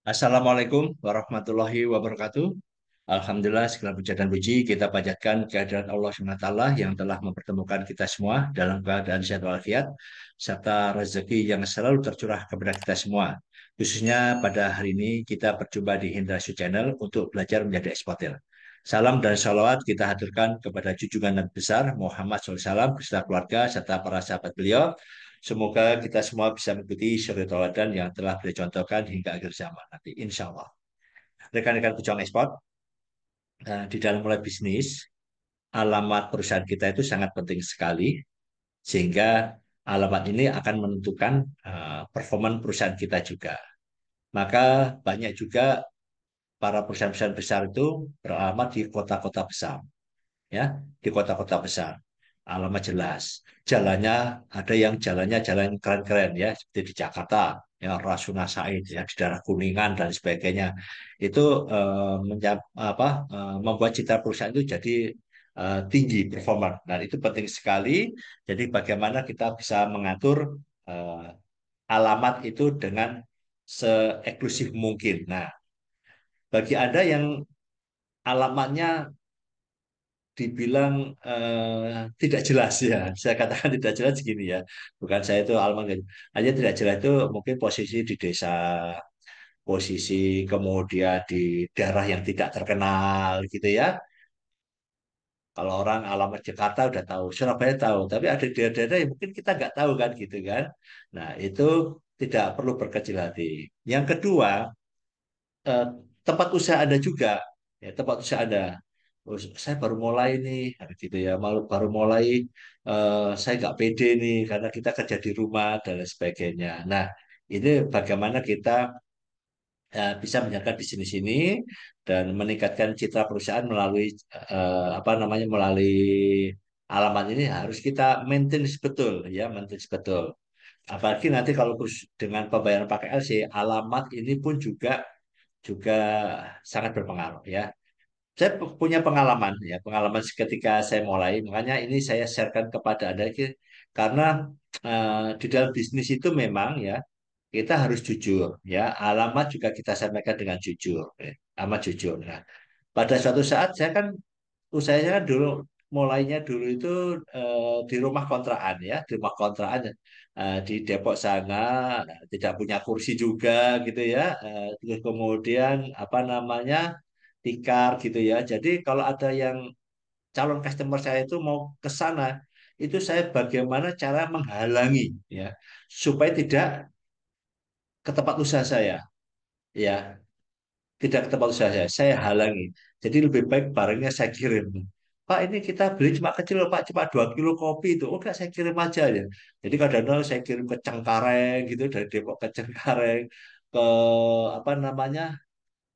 Assalamualaikum warahmatullahi wabarakatuh. Alhamdulillah segala puja dan puji kita panjatkan kehadirat Allah SWT yang telah mempertemukan kita semua dalam keadaan sehat walafiat serta rezeki yang selalu tercurah kepada kita semua. Khususnya pada hari ini kita berjumpa di Hindrasu Channel untuk belajar menjadi eksportir. Salam dan salawat kita haturkan kepada junjungan Nabi besar Muhammad SAW beserta keluarga serta para sahabat beliau. Semoga kita semua bisa mengikuti suri tauladan yang telah beliau contohkan hingga akhir zaman nanti, insya Allah. Rekan-rekan pejuang ekspor, di dalam mulai bisnis, alamat perusahaan kita itu sangat penting sekali, sehingga alamat ini akan menentukan performa perusahaan kita juga. Maka banyak juga para perusahaan-perusahaan besar itu beralamat di kota-kota besar, ya, di kota-kota besar. Alamat jelas. Jalannya ada yang jalannya jalan keren-keren ya, seperti di Jakarta, ya Rasuna Said ya di daerah Kuningan dan sebagainya. Itu membuat citra perusahaan itu jadi tinggi performa. Dan itu penting sekali. Jadi bagaimana kita bisa mengatur eh, alamat itu dengan seeksklusif mungkin. Nah, bagi Anda yang alamatnya dibilang tidak jelas ya. Saya katakan tidak jelas gini ya. Bukan saya itu alman hanya tidak jelas itu mungkin posisi di desa, posisi kemudian di daerah yang tidak terkenal gitu ya. Kalau orang alamat Jakarta udah tahu, Surabaya tahu, tapi ada daerah-daerah yang mungkin kita nggak tahu kan gitu kan. Nah itu tidak perlu berkecil hati. Yang kedua, eh, tempat usaha Anda juga, ya tempat usaha Anda. Oh, saya baru mulai nih, nah, gitu ya. Baru mulai, saya nggak pede nih karena kita kerja di rumah dan lain sebagainya. Nah, ini bagaimana kita bisa menjaga di sini-sini dan meningkatkan citra perusahaan melalui apa namanya melalui alamat ini harus kita maintain betul ya, maintain betul. Apalagi nanti kalau dengan pembayaran pakai LC, alamat ini pun juga juga sangat berpengaruh ya. Saya punya pengalaman ya, pengalaman ketika saya mulai, makanya ini saya sharekan kepada Anda karena di dalam bisnis itu memang ya kita harus jujur ya, alamat juga kita sampaikan dengan jujur, ya. Amat jujur. Nah, pada suatu saat saya kan usahanya kan dulu mulainya dulu itu di rumah kontrakan ya, di rumah kontrakan di Depok sana, nah, tidak punya kursi juga gitu ya. Terus kemudian apa namanya tikar gitu ya. Jadi kalau ada yang calon customer saya itu mau ke sana, itu saya bagaimana cara menghalangi ya supaya tidak ke tempat usaha saya, ya tidak ke tempat usaha saya halangi. Jadi lebih baik barangnya saya kirim. Pak ini kita beli cuma kecil loh, Pak, cuma 2 kilo kopi itu. Oh enggak, saya kirim aja ya. Jadi kadang-kadang saya kirim ke Cengkareng gitu, dari Depok ke Cengkareng, ke apa namanya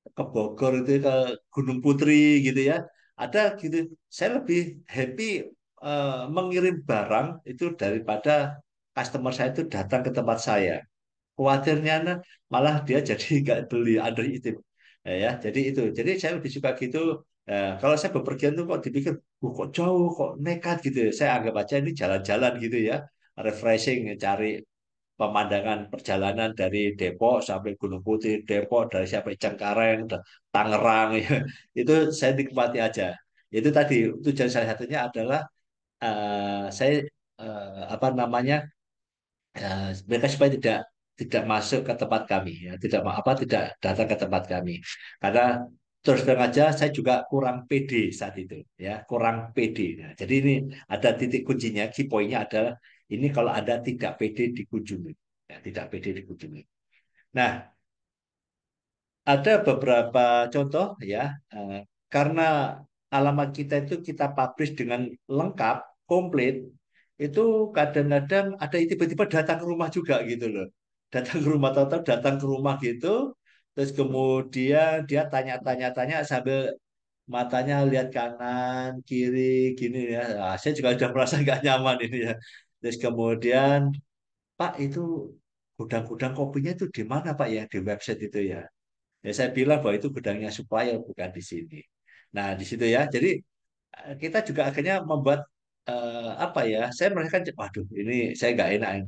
ke Bogor itu ke Gunung Putri gitu ya. Ada gitu. Saya lebih happy mengirim barang itu daripada customer saya itu datang ke tempat saya. Khawatirnya malah dia jadi nggak beli underestimate. Ya, jadi itu. Jadi saya lebih suka gitu. Kalau saya bepergian tuh kok dipikir, kok jauh, kok nekat gitu ya. Saya anggap aja ini jalan-jalan gitu ya, refreshing, cari pemandangan perjalanan dari Depok sampai Gunung Putih, Depok dari sampai Cengkareng, Tangerang, ya. Itu saya nikmati aja. Itu tadi tujuan salah satunya adalah saya apa namanya mereka supaya tidak masuk ke tempat kami ya tidak datang ke tempat kami karena terus terang aja saya juga kurang pede saat itu ya kurang pede. Nah, jadi ini ada titik kuncinya key pointnya adalah ini kalau ada tidak pede dikunjungi ya, tidak pede dikunjungi. Nah, ada beberapa contoh ya karena alamat kita itu kita publish dengan lengkap komplit itu kadang-kadang ada yang tiba-tiba datang ke rumah juga gitu loh. Datang ke rumah, tahu-tahu datang ke rumah gitu, terus kemudian dia tanya-tanya-tanya sambil matanya lihat kanan kiri gini ya. Nah, saya juga sudah merasa nggak nyaman ini ya. Terus kemudian Pak itu gudang-gudang kopinya itu di mana Pak ya di website itu ya. Ya saya bilang bahwa itu gudangnya supplier bukan di sini. Nah di situ ya. Jadi kita juga akhirnya membuat apa ya? Saya merasakan, waduh ini saya nggak enak.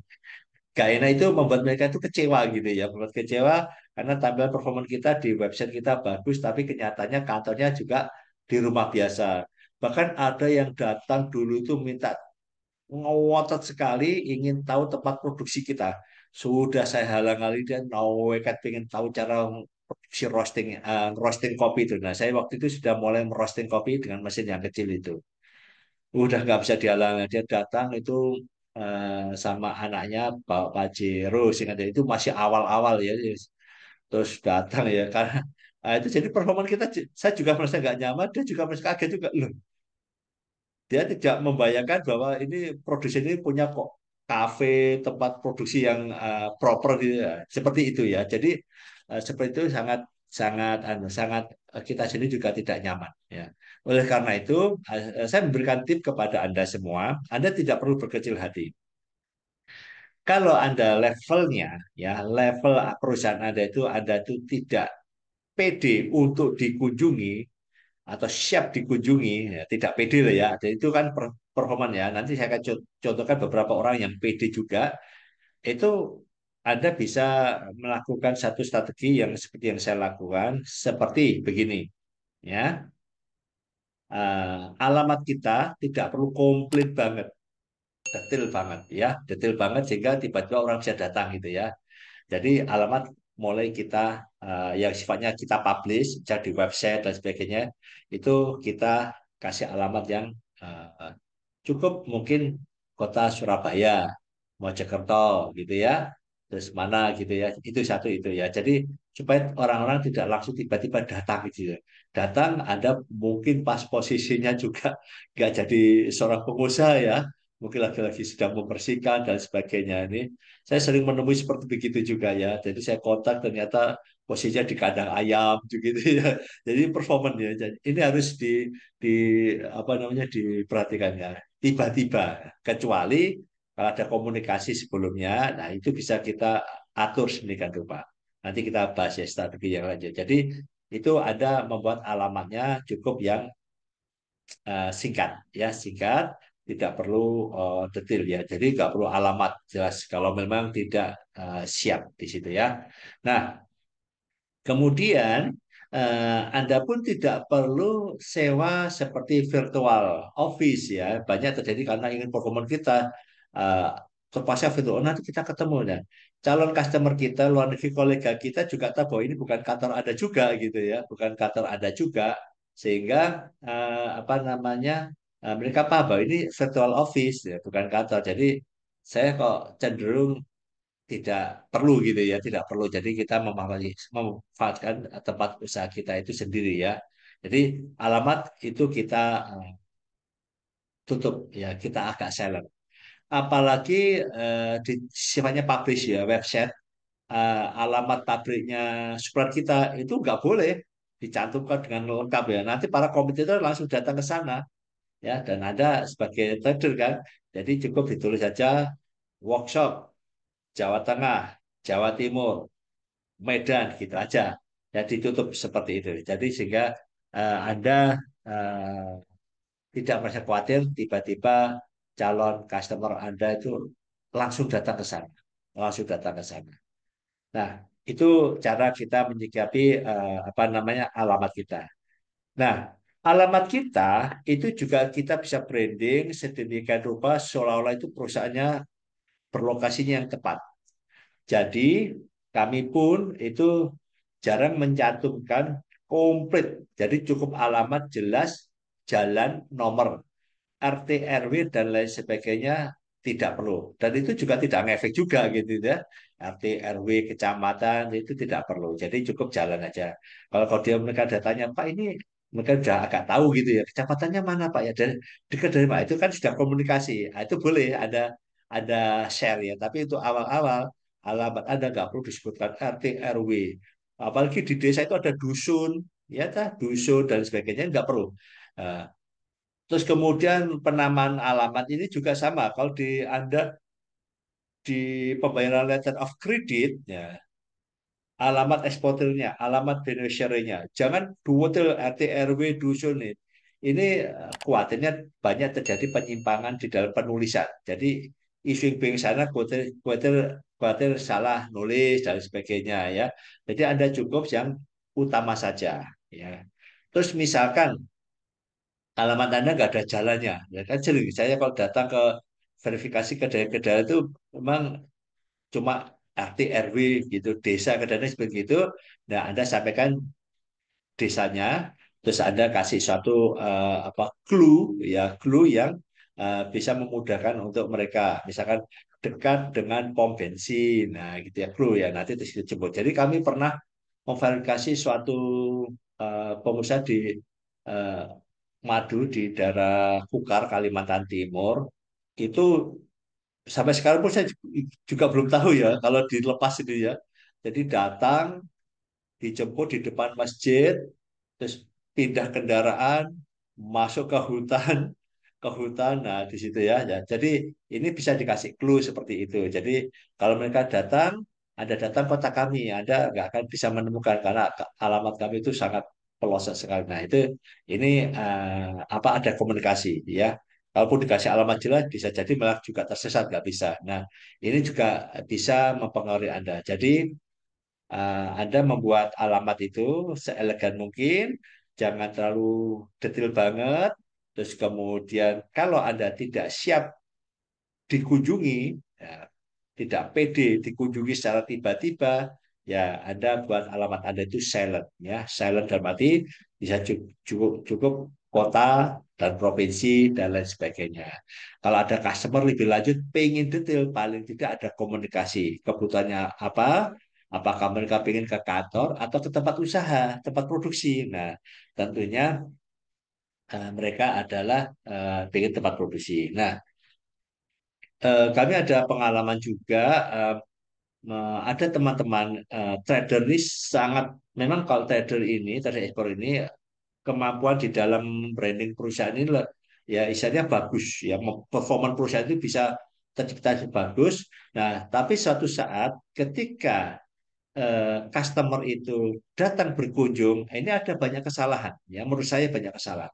gak enak itu membuat mereka itu kecewa gitu ya, membuat kecewa karena tampilan performa kita di website kita bagus, tapi kenyataannya kantornya juga di rumah biasa. Bahkan ada yang datang dulu itu minta ngotot sekali ingin tahu tempat produksi kita. Sudah saya halang-halangi dia nawekat pengen tahu cara produksi roasting kopi itu. Nah, saya waktu itu sudah mulai merosting kopi dengan mesin yang kecil itu. Udah nggak bisa dihalangi. Dia datang itu sama anaknya Pak Pajero, sehingga itu masih awal-awal ya. Terus datang ya karena itu jadi performa kita, saya juga merasa nggak nyaman, dia juga merasa kaget juga loh, dia tidak membayangkan bahwa ini produsen ini punya kok kafe, tempat produksi yang proper gitu ya. Seperti itu ya. Jadi seperti itu sangat sangat sangat kita sendiri juga tidak nyaman ya. Oleh karena itu saya memberikan tip kepada Anda semua, Anda tidak perlu berkecil hati. Kalau Anda levelnya ya, level perusahaan Anda itu tidak pede untuk dikunjungi atau siap dikunjungi, ya, tidak pede lah ya. Jadi itu kan performan ya. Nanti saya akan contohkan beberapa orang yang pede juga. Itu Anda bisa melakukan satu strategi yang seperti yang saya lakukan, seperti begini, ya. Alamat kita tidak perlu komplit banget, detail banget, ya, detail banget sehingga tiba-tiba orang bisa datang gitu ya. Jadi alamat mulai kita yang sifatnya kita publish, misalnya di website dan sebagainya, itu kita kasih alamat yang uh, cukup mungkin kota Surabaya, Mojokerto gitu ya, terus mana gitu ya, itu satu itu ya. Jadi supaya orang-orang tidak langsung tiba-tiba datang gitu ya. Datang Anda mungkin pas posisinya juga nggak jadi seorang pengusaha ya, mungkin lagi-lagi sedang membersihkan dan sebagainya ini. Saya sering menemui seperti begitu juga ya. Jadi saya kontak ternyata posisinya di kandang ayam gitu ya. Jadi performan ya. Jadi ini harus di apa namanya diperhatikan ya. Tiba-tiba kecuali kalau ada komunikasi sebelumnya, nah itu bisa kita atur sedemikian rupa. Nanti kita bahas ya strategi yang lanjut. Jadi itu ada membuat alamatnya cukup yang singkat, ya singkat, tidak perlu detail ya. Jadi nggak perlu alamat jelas kalau memang tidak siap di situ ya. Nah, kemudian Anda pun tidak perlu sewa seperti virtual office ya. Banyak terjadi karena ingin performa kita eh, terpaksa virtual. Nanti kita ketemu ya. Calon customer kita, luar negeri kolega kita juga tahu bahwa ini bukan kantor Anda juga gitu ya, bukan kantor Anda juga, sehingga apa namanya mereka paham bahwa ini virtual office ya, bukan kantor. Jadi saya kok cenderung tidak perlu gitu ya, tidak perlu. Jadi kita memanfaatkan tempat usaha kita itu sendiri ya. Jadi alamat itu kita tutup ya, kita agak silent. Apalagi di sifatnya publish ya, website alamat pabriknya supplier kita itu nggak boleh dicantumkan dengan lengkap ya. Nanti para kompetitor langsung datang ke sana ya, dan ada sebagai trader kan. Jadi cukup ditulis saja workshop Jawa Tengah, Jawa Timur, Medan gitu aja. Ya ditutup seperti itu. Jadi sehingga Anda eh, tidak merasa khawatir tiba-tiba calon customer Anda itu langsung datang ke sana. Langsung datang ke sana. Nah, itu cara kita menyikapi apa namanya alamat kita. Nah, alamat kita itu juga kita bisa branding sedemikian rupa seolah-olah itu perusahaannya berlokasinya yang tepat. Jadi kami pun itu jarang mencantumkan komplit. Jadi cukup alamat jelas, jalan, nomor, RT, RW dan lain sebagainya tidak perlu. Dan itu juga tidak ngefek juga gitu ya. RT, RW, kecamatan itu tidak perlu. Jadi cukup jalan aja. Kalau dia mereka datanya, Pak ini mereka sudah agak tahu gitu ya. Kecamatannya mana Pak ya? Dari dekat dari Pak itu kan sudah komunikasi. Nah, itu boleh ada share ya. Tapi untuk awal-awal alamat Anda nggak perlu disebutkan RT, RW. Apalagi di desa itu ada dusun, ya dusun dan sebagainya nggak perlu. Nah, terus kemudian penamaan alamat ini juga sama. Kalau di Anda di pembayaran letter of credit, ya, alamat eksportirnya, alamat beneficiary-nya. Jangan detail RT RW dusun ini. Ini khawatirnya banyak terjadi penyimpangan di dalam penulisan. Jadi isu yang pengen sana khawatir, khawatir, khawatir salah nulis dan sebagainya ya. Jadi Anda cukup yang utama saja ya. Terus misalkan alamat Anda nggak ada jalannya, ya kan sering saya kalau datang ke verifikasi ke daerah itu memang cuma RT RW gitu, desa ke daerah seperti itu. Nah, Anda sampaikan desanya, terus Anda kasih suatu clue ya, clue yang bisa memudahkan untuk mereka. Misalkan dekat dengan pom bensin, nah gitu ya clue ya nanti disebut. Jadi kami pernah memverifikasi suatu pengusaha di eh, madu di daerah Kukar, Kalimantan Timur. Itu sampai sekarang pun saya juga belum tahu ya kalau dilepas itu ya. Jadi datang, dijemput di depan masjid, terus pindah kendaraan, masuk ke hutan, nah di situ ya. Ya. Jadi ini bisa dikasih clue seperti itu. Jadi kalau mereka datang, Anda datang kota kami, Anda nggak akan bisa menemukan karena alamat kami itu sangat pelosok sekali. Nah itu ini apa ada komunikasi ya. Kalaupun dikasih alamat jelas, bisa jadi malah juga tersesat nggak bisa. Nah ini juga bisa mempengaruhi Anda. Jadi Anda membuat alamat itu seelegan mungkin, jangan terlalu detail banget. Terus kemudian kalau Anda tidak siap dikunjungi, ya, tidak pede dikunjungi secara tiba-tiba, ya Anda buat alamat Anda itu silent, ya silent dalam arti bisa cukup kota dan provinsi dan lain sebagainya. Kalau ada customer lebih lanjut, pengen detail, paling tidak ada komunikasi kebutuhannya apa, apakah mereka pengen ke kantor atau ke tempat usaha, tempat produksi. Nah, tentunya mereka adalah pengen tempat produksi. Nah, kami ada pengalaman juga ada teman-teman trader ini sangat memang kalau trader ekspor ini kemampuan di dalam branding perusahaan ini ya istilahnya bagus ya performa perusahaan itu bisa tercipta bagus. Nah, tapi suatu saat ketika customer itu datang berkunjung, ini ada banyak kesalahan ya menurut saya banyak kesalahan.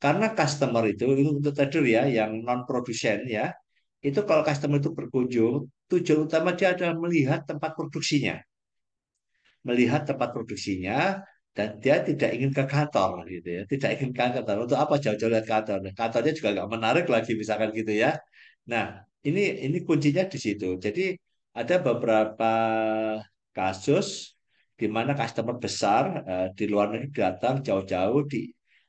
Karena customer itu untuk trader ya yang non produsen ya itu kalau customer itu berkunjung, tujuan utama dia adalah melihat tempat produksinya, dan dia tidak ingin ke kantor gitu ya, tidak ingin ke kantor. Untuk apa jauh-jauh lihat kantor? Nah, kantornya juga nggak menarik lagi misalkan gitu ya. Nah, ini kuncinya di situ. Jadi ada beberapa kasus di mana customer besar di luar negeri datang jauh-jauh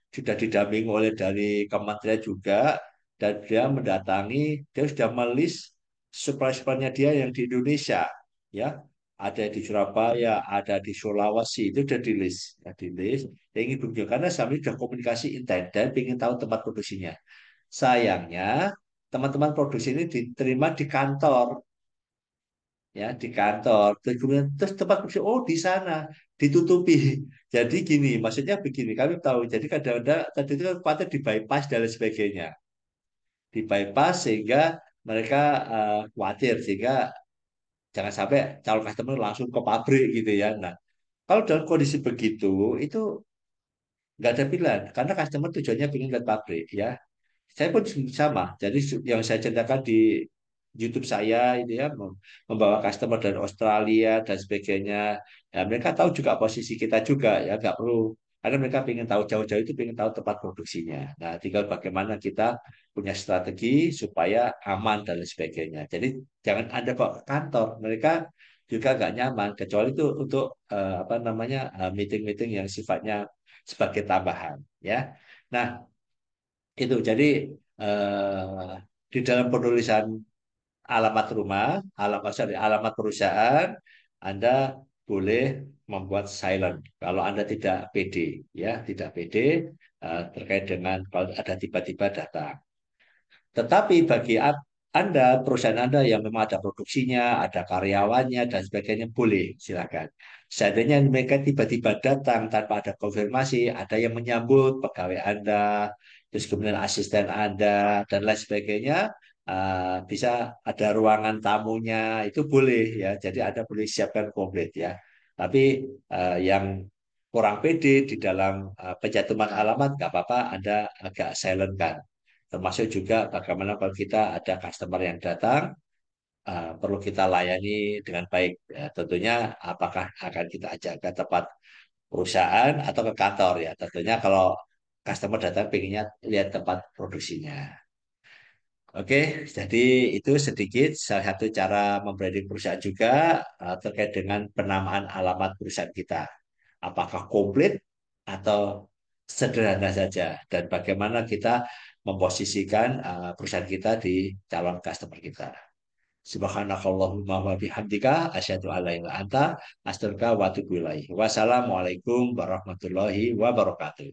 sudah didampingi oleh dari kementerian juga dan dia mendatangi, dia sudah melis supplier-suppliernya dia yang di Indonesia ya, ada di Surabaya, ada di Sulawesi, itu udah di list, ya, di list. Dia ingin berkunjung karena kami sudah komunikasi intens dan ingin tahu tempat produksinya. Sayangnya teman-teman produksi ini diterima di kantor, ya di kantor. Terus kemudian terus tempat produksi, oh di sana ditutupi. Jadi gini, maksudnya begini, kami tahu. Jadi kadang-kadang tadi itu kan khawatir di bypass dan lain sebagainya, di bypass sehingga mereka khawatir sehingga jangan sampai calon customer langsung ke pabrik gitu ya. Nah, kalau dalam kondisi begitu, itu nggak ada pilihan karena customer tujuannya ingin lihat pabrik ya. Saya pun sama. Jadi yang saya ceritakan di YouTube saya itu ya membawa customer dari Australia dan sebagainya. Ya, mereka tahu juga posisi kita juga ya nggak perlu karena mereka ingin tahu jauh-jauh itu ingin tahu tempat produksinya. Nah, tinggal bagaimana kita punya strategi supaya aman dan lain sebagainya. Jadi jangan ada kok ke kantor. Mereka juga nggak nyaman kecuali itu untuk apa namanya meeting-meeting yang sifatnya sebagai tambahan ya. Nah, itu jadi eh, di dalam penulisan alamat rumah, alamat perusahaan, Anda boleh membuat silent kalau Anda tidak pede, ya, tidak pede terkait dengan kalau ada tiba-tiba datang. Tetapi bagi Anda, perusahaan Anda yang memang ada produksinya, ada karyawannya, dan sebagainya, boleh, silakan. Seandainya mereka tiba-tiba datang tanpa ada konfirmasi, ada yang menyambut pegawai Anda, terus kemudian asisten Anda, dan lain sebagainya, bisa ada ruangan tamunya, itu boleh ya. Jadi Anda boleh siapkan komplit ya. Tapi yang kurang pede di dalam pencatuman alamat, nggak apa-apa, Anda agak silent kan Termasuk juga bagaimana kalau kita ada customer yang datang, perlu kita layani dengan baik. Ya, tentunya apakah akan kita ajak ke tempat perusahaan atau ke kantor ya. Tentunya kalau customer datang pengennya lihat tempat produksinya. Oke, jadi itu sedikit salah satu cara membranding perusahaan juga terkait dengan penamaan alamat perusahaan kita. Apakah komplit atau sederhana saja, dan bagaimana kita memposisikan perusahaan kita di calon customer kita. Subhanakallahumma wa bihamdika asyhadu an la ilaha illa anta astaghfiruka wa atubu ilaik. Wassalamualaikum warahmatullahi wabarakatuh.